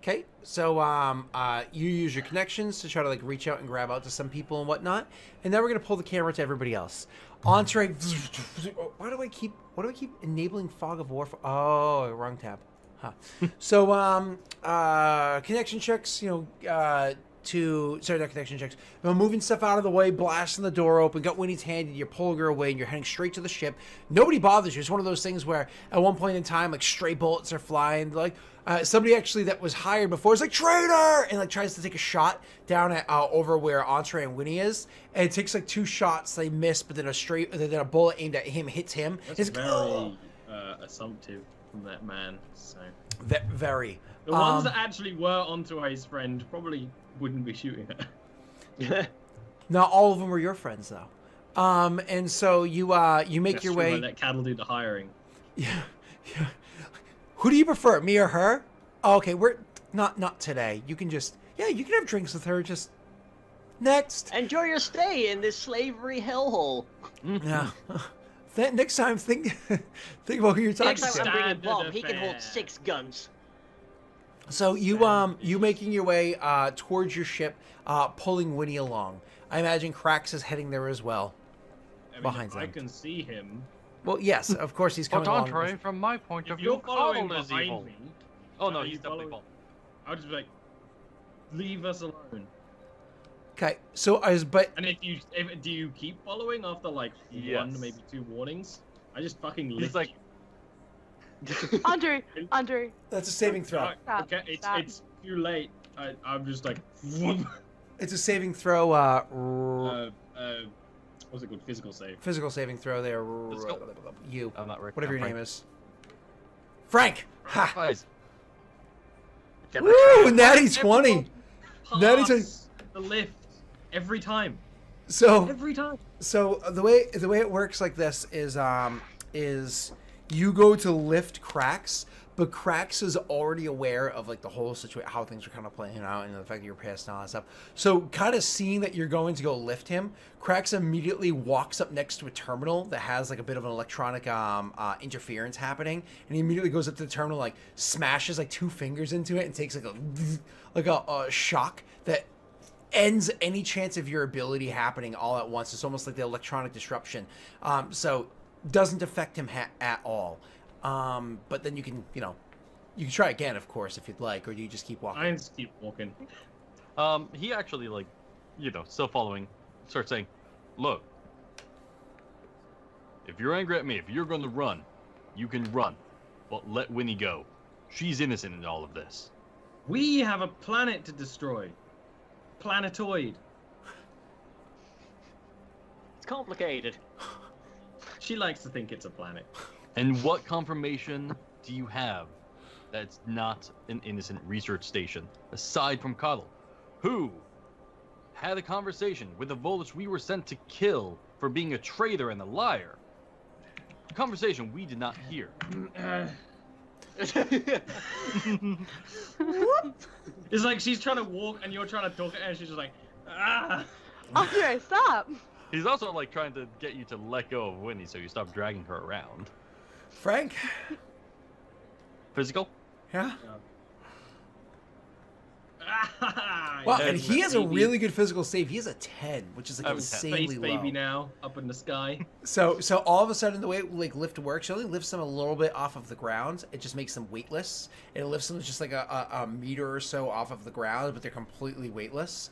Okay, so you use your connections to try to like reach out and grab out to some people and whatnot, and now we're gonna pull the camera to everybody else. Entree. Why do I keep enabling fog of war? Oh, wrong tab. Huh. So connection checks. Not connection checks. Moving stuff out of the way, blasting the door open, got Winnie's hand, and you're pulling her away, and you're heading straight to the ship. Nobody bothers you. It's one of those things where at one point in time, like stray bullets are flying. Like somebody actually that was hired before is like traitor, and like tries to take a shot down at over where Entree and Winnie is, and it takes like 2 shots. They miss, but then a bullet aimed at him hits him. That's very assumptive from that man. So very. The ones that actually were Entree's friend probably wouldn't be shooting at. Not all of them were your friends though. And so you make That's your true, way. I let Cattle do the hiring. Yeah. Who do you prefer, me or her? Oh, okay, we're not today. You can just you can have drinks with her. Just next. Enjoy your stay in this slavery hellhole. Yeah. Next time, think about who you're talking Next time to. I'm bringing Bob. He can hold 6 guns. So you making your way towards your ship, pulling Winnie along. I imagine Krax is heading there as well. Behind them. I can see him. Well, yes, of course he's coming along. But Entree, from my point of If you're view, following Coddle is behind evil. me, Oh no, are he's you definitely following? evil. I'll just be like, leave us alone. Okay, so And do you keep following after like Yes. 1, maybe 2 warnings? I just fucking He's lift like, you. Andre. that's a saving throw. Stop, Okay, stop. it's too late. I'm just like, It's a saving throw. what's it called? Physical save. Physical saving throw there. Physical? You, I'm not Rick. whatever I'm your Frank. name is. Frank. Ha. Guys, Woo! Natty 20. Natty 20. Pass the lift every time. So Every time. So the way it works like this is you go to lift Krax, but Krax is already aware of like the whole situation, how things are kind of playing out, and the fact that you're pissed and all that stuff. So kind of seeing that you're going to go lift him, Krax immediately walks up next to a terminal that has like a bit of an electronic interference happening, and he immediately goes up to the terminal, like smashes like 2 fingers into it, and takes like a shock that ends any chance of your ability happening all at once. It's almost like the electronic disruption. So doesn't affect him at all. But then you can try again, of course, if you'd like, or do you just keep walking? I just keep walking. he actually like, still following, starts saying, "Look, if you're angry at me, if you're going to run, you can run, but let Winnie go. She's innocent in all of this." We have a planet to destroy. Planetoid. It's complicated. She likes to think it's a planet. And what confirmation do you have that it's not an innocent research station, aside from Coddle, who had a conversation with the Volus we were sent to kill for being a traitor and a liar? A conversation we did not hear. It's like she's trying to walk and you're trying to talk at her and she's just like, ah. Andre, stop. He's also like trying to get you to let go of Winnie so you stop dragging her around. Frank? Physical? Yeah? Ah, Well, yes, and he has a baby. really good physical save. He has a 10, which is like I have a 10. insanely Space low. baby now, up in the sky. So all of a sudden, the way like lift works, it only lifts them a little bit off of the ground. It just makes them weightless. It lifts them just like a meter or so off of the ground, but they're completely weightless.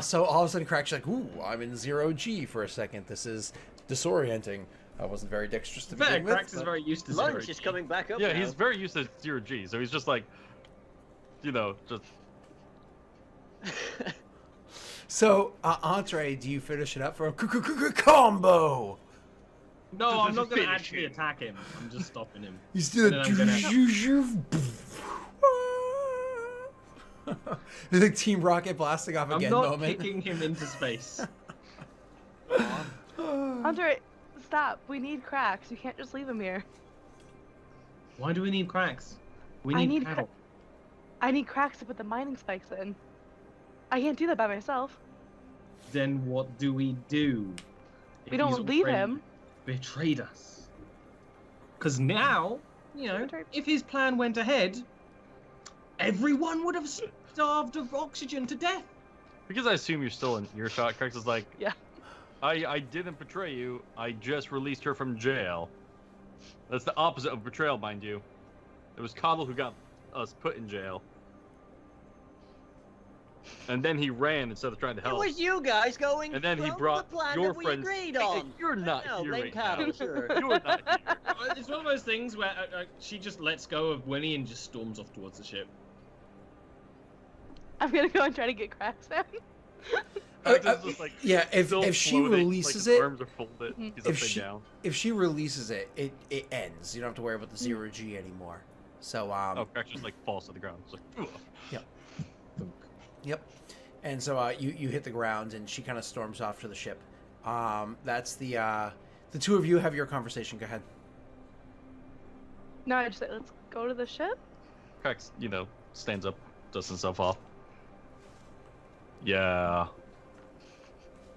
So all of a sudden, Crack's like, "Ooh, I'm in 0G for a second. This is disorienting." I wasn't very dexterous to Fair, begin with. Krax is very used to Lunch zero is G. coming back up Yeah, now. he's very used to 0G, so he's just like, just... So, Entree, do you finish it up for a combo? No, I'm not going to Finish actually him. attack him. I'm just stopping him. You still And then I'm It's like Team Rocket blasting off I'm again not moment. kicking him into space. Andre, stop. We need cracks. You can't just leave him here. Why do we need cracks? We I need need cattle. I need cracks to put the mining spikes in. I can't do that by myself. Then what do we do? If We don't he's leave already him. Betrayed us. Because now, Betrayed. if his plan went ahead, everyone would have starved of oxygen to death. Because I assume you're still in earshot, Krex is like, Yeah. I didn't betray you. I just released her from jail. That's the opposite of betrayal, mind you. It was Coddle who got us put in jail. And then he ran instead of trying to It help. was you guys going. And then he from brought the plan your that we friends. agreed Hey, on. you're not No, here blame right Cattle, now. sure. You're not here. It's one of those things where she just lets go of Winnie and just storms off towards the ship. I'm gonna go and try to get cracks down. Krex is just like, yeah, still if she floating, releases like his it, arms are folded. He's if upside she down. if she releases it, it ends. You don't have to worry about the 0G anymore. So Oh, Krex just like falls to the ground. It's like, ugh. Yep. And so you hit the ground, and she kind of storms off to the ship. That's the two of you have your conversation. Go ahead. No, I just said, let's go to the ship. Krex, stands up, dusts himself off. Yeah.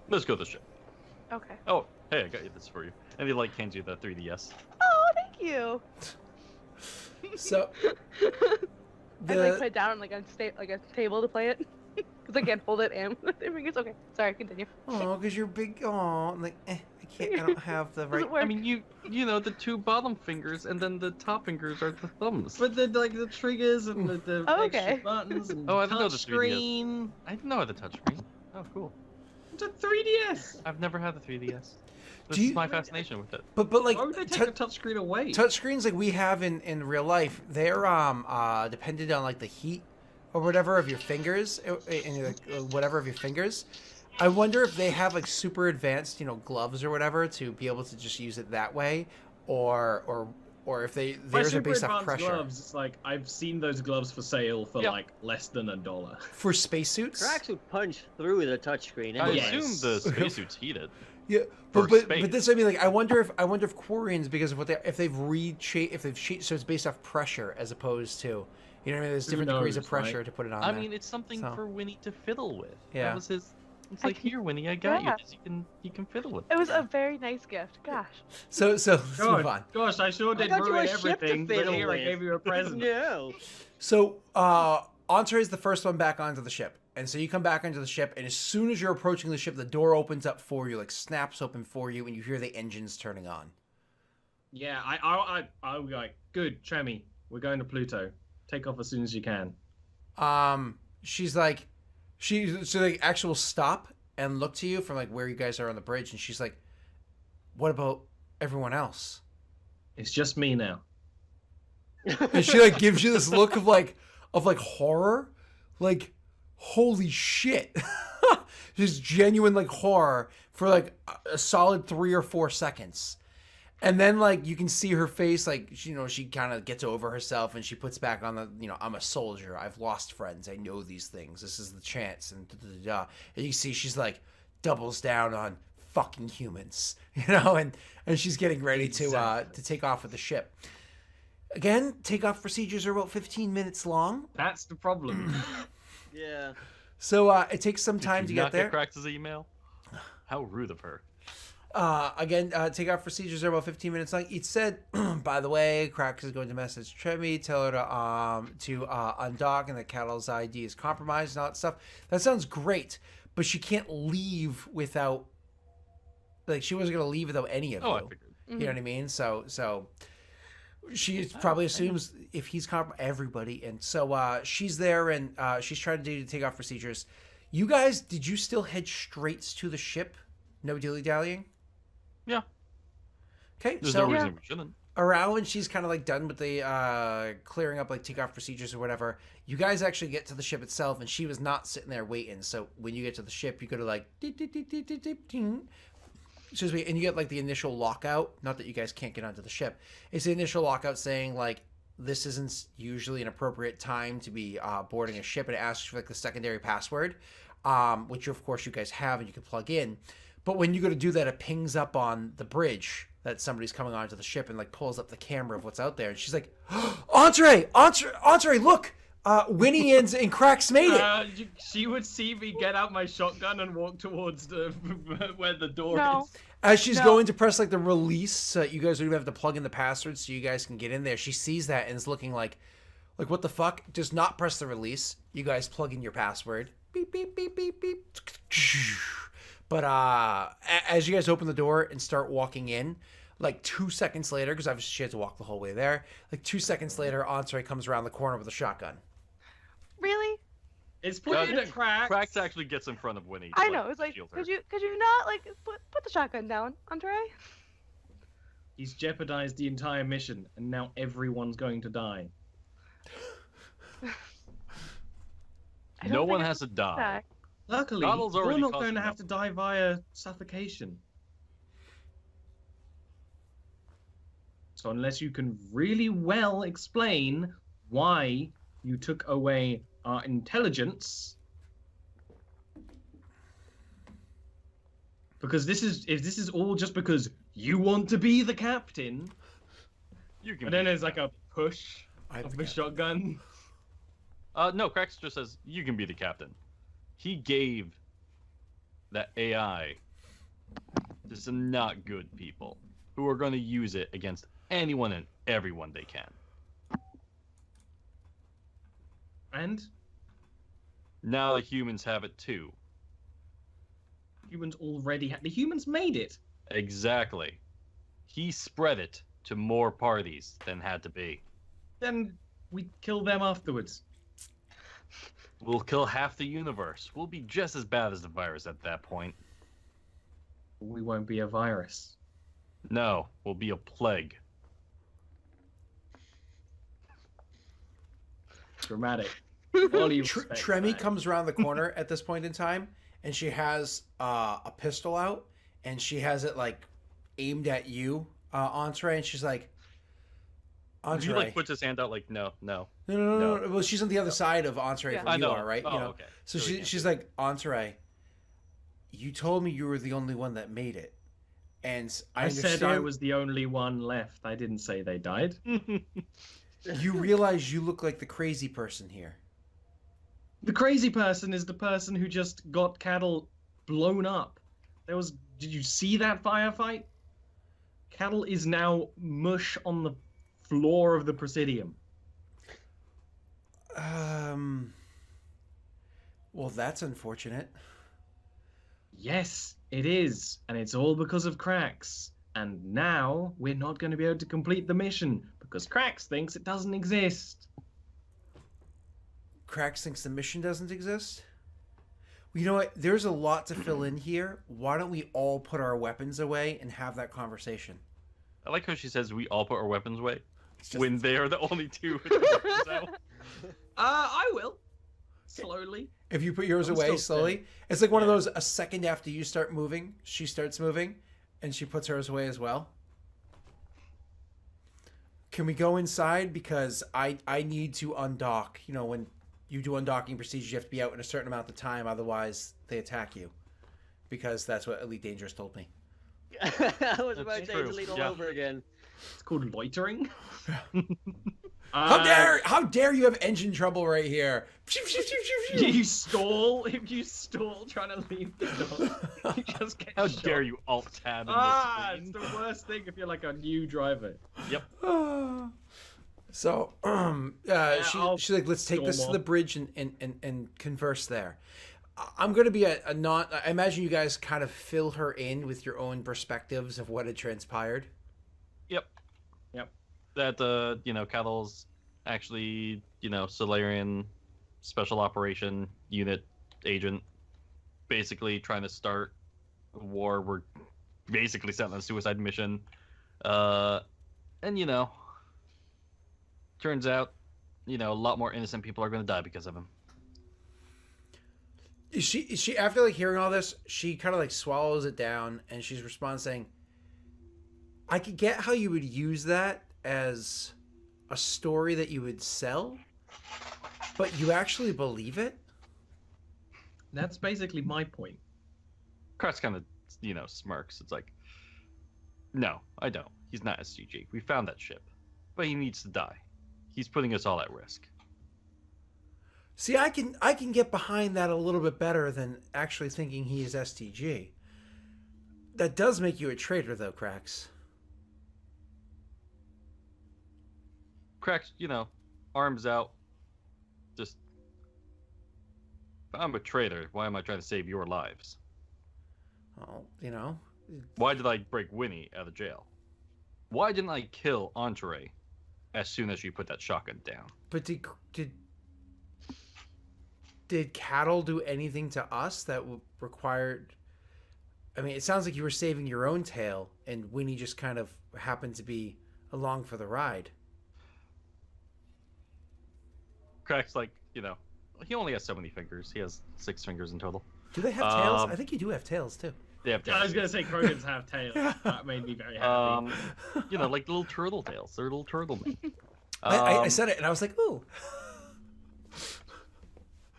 Let's go to the ship. Okay. Oh, hey, I got you this for you. And he like hands you the 3DS. Oh, thank you. So I like put it down on like a table to play it because I can't hold it and with my fingers. Okay, sorry, continue. oh, because you're big. Oh, like I don't have the right. Doesn't work. I mean, you know the two bottom fingers and then the top fingers are the thumbs. But the triggers and the Oh, extra okay. buttons and Oh, I didn't know touch the 3DS. screen. I didn't know how to touch screen. Oh, cool. It's a 3DS. I've never had the 3DS. This Do is you- my fascination with it. But like Why would they take the touch screen away? touchscreens like we have in real life, they're dependent on like the heat or whatever of your fingers and whatever of your fingers. I wonder if they have like super advanced, gloves or whatever to be able to just use it that way, or if By theirs are super based off advanced pressure. gloves, it's like I've seen those gloves for sale for Yeah. like less than $1. For spacesuits. Cracks would punch through the touchscreen. I Yes. assume the spacesuit's heated. Yeah, For but space. this I mean like I wonder if Quarians, because of what if they've so it's based off pressure as opposed to what I mean, there's Who different degrees of knows, pressure right? to put it on I there. mean, it's something So. for Winnie to fiddle with. Yeah. That was his. It's I like, can- here, Winnie, I got Yeah. you this. You can fiddle with It was a very nice gift. Gosh. so let's move on. Gosh, I sure did got you ruin a ship to everything, but fiddle here I with. gave you a present. No. So Entree is the first one back onto the ship, and so you come back onto the ship, and as soon as you're approaching the ship, the door opens up for you, like snaps open for you, and you hear the engines turning on. Yeah, I'll be like, good, Tremmy, we're going to Pluto. Take off as soon as you can. She's like, so like actually will stop and look to you from like where you guys are on the bridge, and she's like, "What about everyone else?" It's just me now. And she like gives you this look of like horror, like holy shit, just genuine like horror for like a solid 3 or 4 seconds. And then, like, you can see her face, like, she kind of gets over herself, and she puts back on the, I'm a soldier. I've lost friends. I know these things. This is the chance. And da-da-da-da. And you see she's, like, doubles down on fucking humans, and she's getting ready to take off with the ship. Again, takeoff procedures are about 15 minutes long. That's the problem. Yeah. So it takes some time to Did you get not there. get Krax's email? How rude of her. Again, takeoff procedures are about 15 minutes long. It said, by the way, Crax is going to message Tremmy, tell her to undock, and that Cattle's ID is compromised and all that stuff. That sounds great, but she can't leave without, like, she wasn't going to leave without any of Oh, I you. figured. You know what I mean? So she probably assumes if he's everybody, and so she's there, and she's trying to do the takeoff procedures. You guys, did you still head straight to the ship? No dilly-dallying? Yeah. Okay, There's so no reason we shouldn't. around when she's kind of like done with the clearing up like takeoff procedures or whatever, you guys actually get to the ship itself, and she was not sitting there waiting. So when you get to the ship, you go to like excuse me, and you get like the initial lockout. Not that you guys can't get onto the ship. It's the initial lockout saying like this isn't usually an appropriate time to be boarding a ship, and it asks for like the secondary password, which of course you guys have and you can plug in. But when you go to do that, it pings up on the bridge that somebody's coming onto the ship and like pulls up the camera of what's out there. And she's like, Entree, look, Winnie and Crax made it. She would see me get out my shotgun and walk towards the where the door No. is. As she's No. going to press like the release, so you guys don't even have to plug in the password so you guys can get in there. She sees that and is looking like like, what the fuck? Does not press the release. You guys plug in your password. Beep, beep, beep, beep, beep. But as you guys open the door and start walking in, like 2 seconds later, because obviously she had to walk the whole way there, like 2 seconds later, Entree comes around the corner with a shotgun. Really? It's pointed at Cracks. Cracks actually gets in front of Winnie. I know. It's like, shield her. could you not like put the shotgun down, Andre? He's jeopardized the entire mission, and now everyone's going to die. No one has to die. Luckily, Coddle's we're already not caused going to enough. have to die via suffocation. So unless you can really well explain why you took away our intelligence, because if this is all just because you want to be the captain, You can. and then be there's the like a push of the shotgun. No, Cracks just says you can be the captain. He gave that AI to some not good people who are going to use it against anyone and everyone they can. And Now the humans have it too. humans already the humans made it. Exactly. He spread it to more parties than had to be. Then we kill them afterwards. We'll kill half the universe. We'll be just as bad as the virus at that point. We won't be a virus. No, we'll be a plague. Dramatic. All you respect, Tremi man. comes around the corner at this point in time, and she has a pistol out, and she has it like aimed at you, Entree, and she's like, Entree. He like puts his hand out like no. No. No. Well, she's on the other side of Entree Yeah. from I you know. are, right? Oh, You know? okay. So So he can't she's do it. like, Entree, you told me you were the only one that made it, and I I understand. said I was the only one left. I didn't say they died. You realize you look like the crazy person here. The crazy person is the person who just got cattle blown up. Did you see that firefight? Cattle is now mush on the floor of the Presidium. Well, that's unfortunate. Yes, it is. And it's all because of Cracks. And now we're not going to be able to complete the mission because Cracks thinks it doesn't exist. Cracks thinks the mission doesn't exist. Well, you know what? There's a lot to fill in here. Why don't we all put our weapons away and have that conversation? I like how she says we all put our weapons away It's just- when they are the only two with the weapons out. I will. Slowly. If you put yours I'm away still slowly, dead. it's like one of Yeah. those. A second after you start moving, she starts moving, and she puts hers away as well. Can we go inside because I need to undock? You know, when you do undocking procedures, you have to be out in a certain amount of time, otherwise they attack you. Because that's what Elite Dangerous told me. I was about to That's say true. delete all Yeah. over again. It's called loitering. How dare you have engine trouble right here? You stall if you stall trying to leave the door. You just get How shot. dare you alt tab in It's this the screen? worst thing if you're like a new driver. Yep. So, I'll she's like, let's take this to storm the off. bridge and converse there. I'm going to be a not. I imagine you guys kind of fill her in with your own perspectives of what had transpired. Yep. That Cattle's actually, Solarian special operation unit agent, basically trying to start a war. We're basically sent on a suicide mission. And turns out, a lot more innocent people are going to die because of him. Is she after like hearing all this, she kind of like swallows it down and she's responding saying, I could get how you would use that as a story that you would sell, but you actually believe it? That's basically my point. Crest kind of, smirks. It's like, no, I don't. He's not SCG. We found that ship. But he needs to die. He's putting us all at risk. See, I can get behind that a little bit better than actually thinking he is STG. That does make you a traitor, though, Cracks. Cracks, arms out, just, if I'm a traitor, why am I trying to save your lives? Oh, you know. Why did I break Winnie out of jail? Why didn't I kill Entree as soon as you put that shotgun down? But did Cattle do anything to us that required? I mean, it sounds like you were saving your own tail, and Winnie just kind of happened to be along for the ride. Crack's like, he only has so many fingers. He has 6 fingers in total. Do they have tails? I think you do have tails too. They have tails. I was gonna say Krogans have tails. That made me very happy. Like little turtle tails. They're little turtle men. I said it, and I was like, ooh.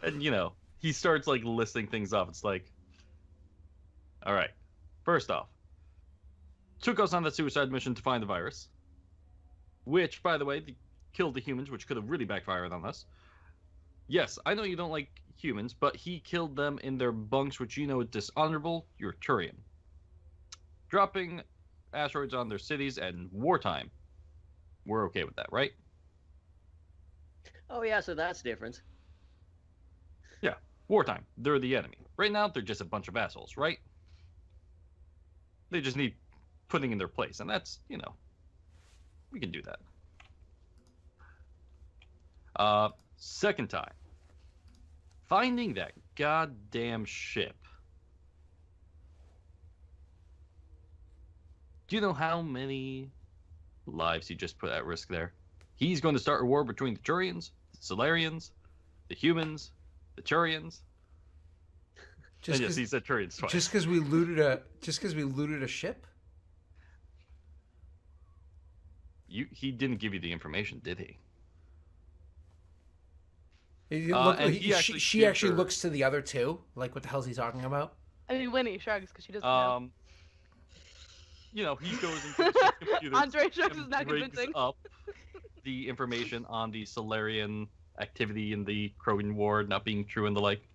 And he starts like listing things off. It's like, all right, first off, took us on that suicide mission to find the virus, which, by the way, killed the humans, which could have really backfired on us. Yes, I know you don't like humans, but he killed them in their bunks, which is dishonorable. You're Turian. Dropping asteroids on their cities and wartime. We're okay with that, right? Oh yeah, so that's different. Yeah, wartime. They're the enemy. Right now, they're just a bunch of assholes, right? They just need putting in their place, and that's, we can do that. Second time. Finding that goddamn ship. Do you know how many lives he just put at risk there? He's going to start a war between the Turians, the Solarians, the humans, the Turians. And yes, he said Turians twice. Just because we looted a ship? He didn't give you the information, did he? She actually looks to the other two. Like, what the hell is he talking about? I mean, Winnie shrugs because she doesn't know. He goes into the computer. Andre shrugs and is not brings convincing. up the information on the Solarian activity in the Krogan War not being true and the like.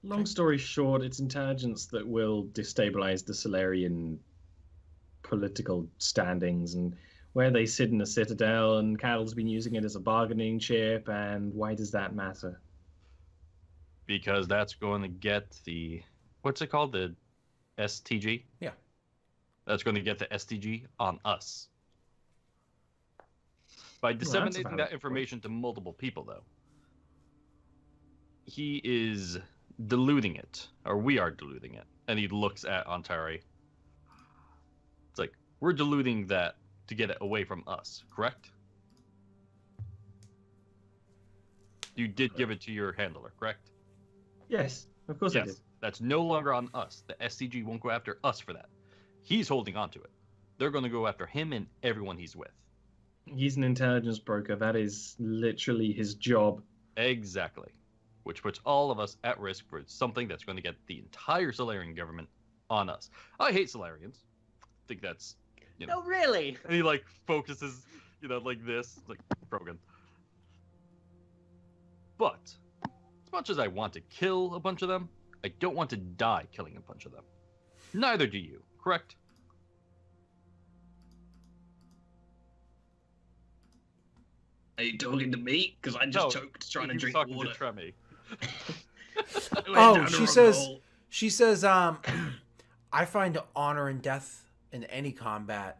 Long story short, it's intelligence that will destabilize the Solarian political standings and where they sit in the Citadel, and Cattle's been using it as a bargaining chip, and why does that matter? Because that's going to get the, what's it called? The STG? Yeah. That's going to get the STG on us. By disseminating that information to multiple people, though, he is diluting it, or we are diluting it. And he looks at Ontari. It's like, we're diluting that to get it away from us, correct? You did give it to your handler, correct? Yes, of course I did. That's no longer on us. The SCG won't go after us for that. He's holding on to it. They're going to go after him and everyone he's with. He's an intelligence broker. That is literally his job. Exactly. Which puts all of us at risk for something that's going to get the entire Solarian government on us. I hate Solarians. I think that's, No, really? And he, focuses, like this. Like, Brogan. But, as much as I want to kill a bunch of them, I don't want to die killing a bunch of them. Neither do you, correct? Are you talking to me? Because I just choked trying to drink water. To Tremmy. Oh, she says, I find honor in death in any combat.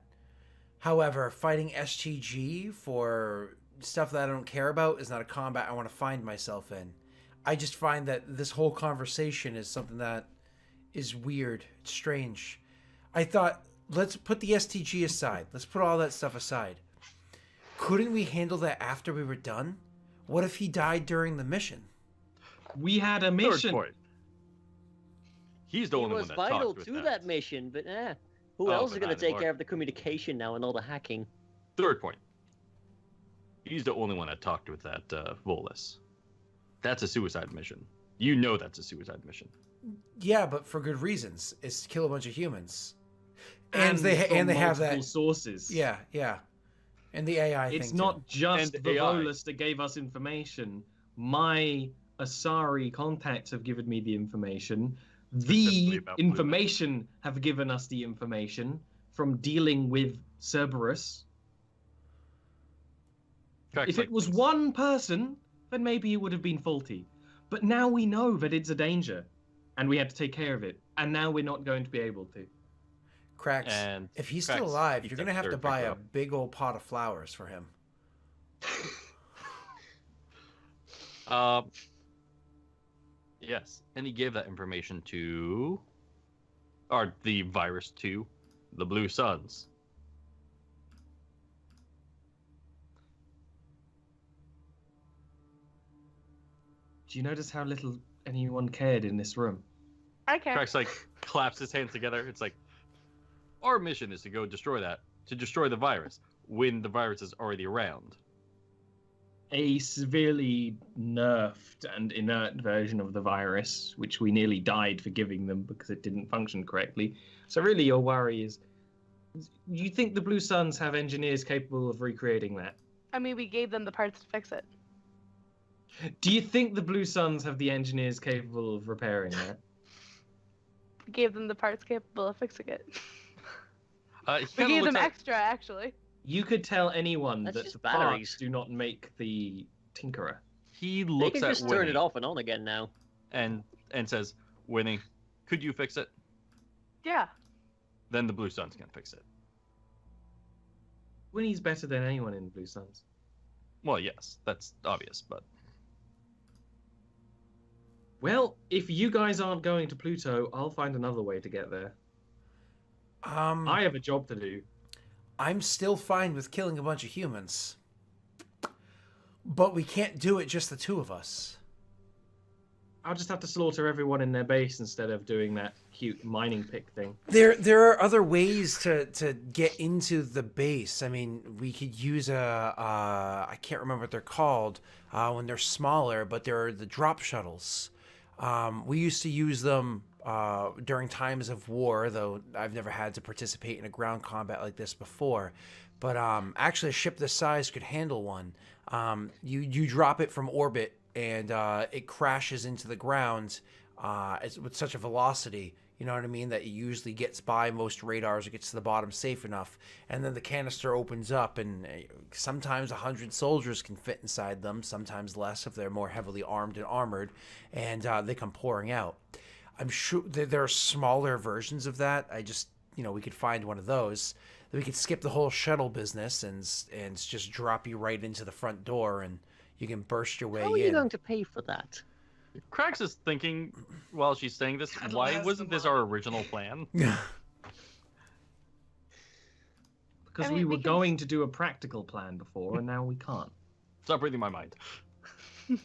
However, fighting STG for stuff that I don't care about is not a combat I want to find myself in. I just find that this whole conversation is something that is weird. It's strange. I thought, let's put the STG aside. Let's put all that stuff aside. Couldn't we handle that after we were done? What if he died during the mission? We had a mission. Third point. He's the only one that vital talked with to that mission, but who Oh, else is but going to not take anymore. care of the communication now and all the hacking? Third point. He's the only one that talked with that Volus. That's a suicide mission. You know that's a suicide mission. Yeah, but for good reasons. It's to kill a bunch of humans. And from they have multiple that sources. Yeah. And the AI It's thing not too. just And the AI. Volus that gave us information. My Asari contacts have given me the information. Specifically The about information have given us the information from dealing with Cerberus. Crack's If it like, was one person, then maybe it would have been faulty. But now we know that it's a danger, and we had to take care of it, and now we're not going to be able to. Cracks. And If he's Cracks still alive, eats you're that gonna have to third buy drink a up. big old pot of flowers for him. Yes, and he gave that information to, or the virus to, the Blue Suns. Do you notice how little anyone cared in this room? I care. Cracks like claps his hands together. It's like, our mission is to go destroy that, to destroy the virus when the virus is already around. A severely nerfed and inert version of the virus, which we nearly died for giving them because it didn't function correctly. So really your worry is, you think the Blue Suns have engineers capable of recreating that? I mean, we gave them the parts to fix it. Do you think the Blue Suns have the engineers capable of repairing that? We gave them the parts capable of fixing it. He We kinda gave them looks at- extra, actually. You could tell anyone That's that just the batteries. parts do not make the tinkerer. He They looks can at just turn Winnie it off and on again now. and says, Winnie, could you fix it? Yeah. Then the Blue Suns can fix it. Winnie's better than anyone in the Blue Suns. Well, yes, that's obvious, but Well, if you guys aren't going to Pluto, I'll find another way to get there. I have a job to do. I'm still fine with killing a bunch of humans. But we can't do it just the two of us. I'll just have to slaughter everyone in their base instead of doing that cute mining pick thing. There are other ways to get into the base. I mean, we could use I can't remember what they're called when they're smaller, but they're the drop shuttles. We used to use them during times of war, though I've never had to participate in a ground combat like this before. But actually, a ship this size could handle one. You drop it from orbit, and it crashes into the ground with such a velocity, you know what I mean, that it usually gets by most radars, it gets to the bottom safe enough, and then the canister opens up, and sometimes 100 soldiers can fit inside them, sometimes less if they're more heavily armed and armored, and they come pouring out. I'm sure there are smaller versions of that. We could find one of those. Then we could skip the whole shuttle business and just drop you right into the front door, and you can burst your way in. How are you going to pay for that? Krax is thinking while she's saying this, Cattle why has wasn't the this our original plan? Because I mean, we we were can- going to do a practical plan before, and now we can't. Stop reading my mind. I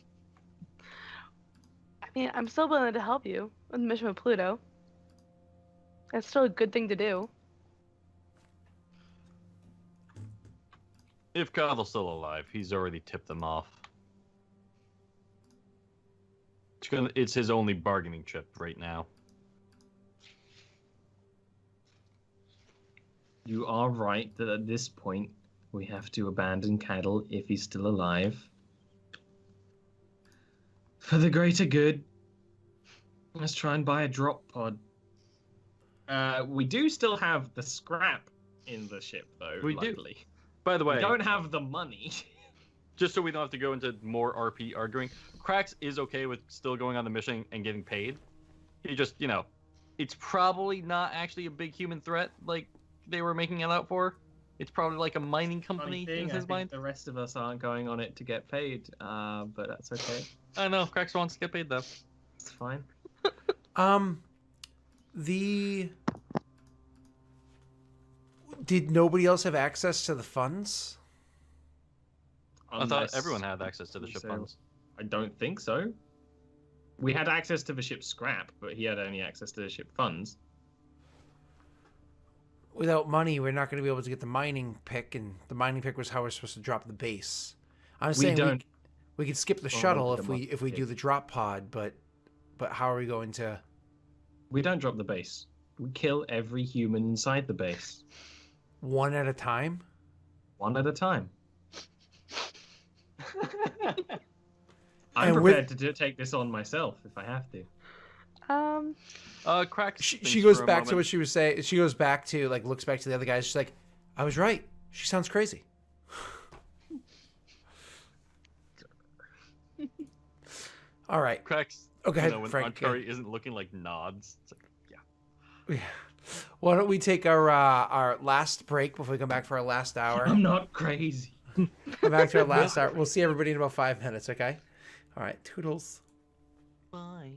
mean, I'm still willing to help you with the mission with Pluto. That's still a good thing to do. If Coddle's still alive, he's already tipped them off. It's his only bargaining chip right now. You are right that at this point, we have to abandon Cattle if he's still alive. For the greater good, let's try and buy a drop pod. We do still have the scrap in the ship, though. We do. luckily. By the way, We don't have the money. just so we don't have to go into more RP arguing, Krax is okay with still going on the mission and getting paid. He just, it's probably not actually a big human threat like they were making it out for. It's probably like a mining company Funny thing, in I his think mind. the rest of us aren't going on it to get paid, but that's okay. I know, Krax wants to get paid though. It's fine. Did nobody else have access to the funds? I thought Unless everyone had access to the we ship sail- funds. I don't think so. We had access to the ship's scrap, but he had only access to the ship funds. Without money, we're not going to be able to get the mining pick, and the mining pick was how we're supposed to drop the base. I'm saying don't- we could skip the Well, shuttle the if we do pick. the drop pod, but how are we going to? We don't drop the base. We kill every human inside the base, One at a time? one at a time. I'm And prepared to take this on myself if I have to. Krax. She thinks goes for a back to moment. what she was saying. She goes back to, looks back to the other guys. She's like, I was right. She sounds crazy. All right. Cracks. Okay, You know, when Frank, Aunt Curry isn't looking like nods. It's like, yeah. Yeah. Why don't we take our last break before we come back for our last hour? I'm not crazy. Come back to our last hour. We'll see everybody in about 5 minutes, okay? All right. Toodles. Bye.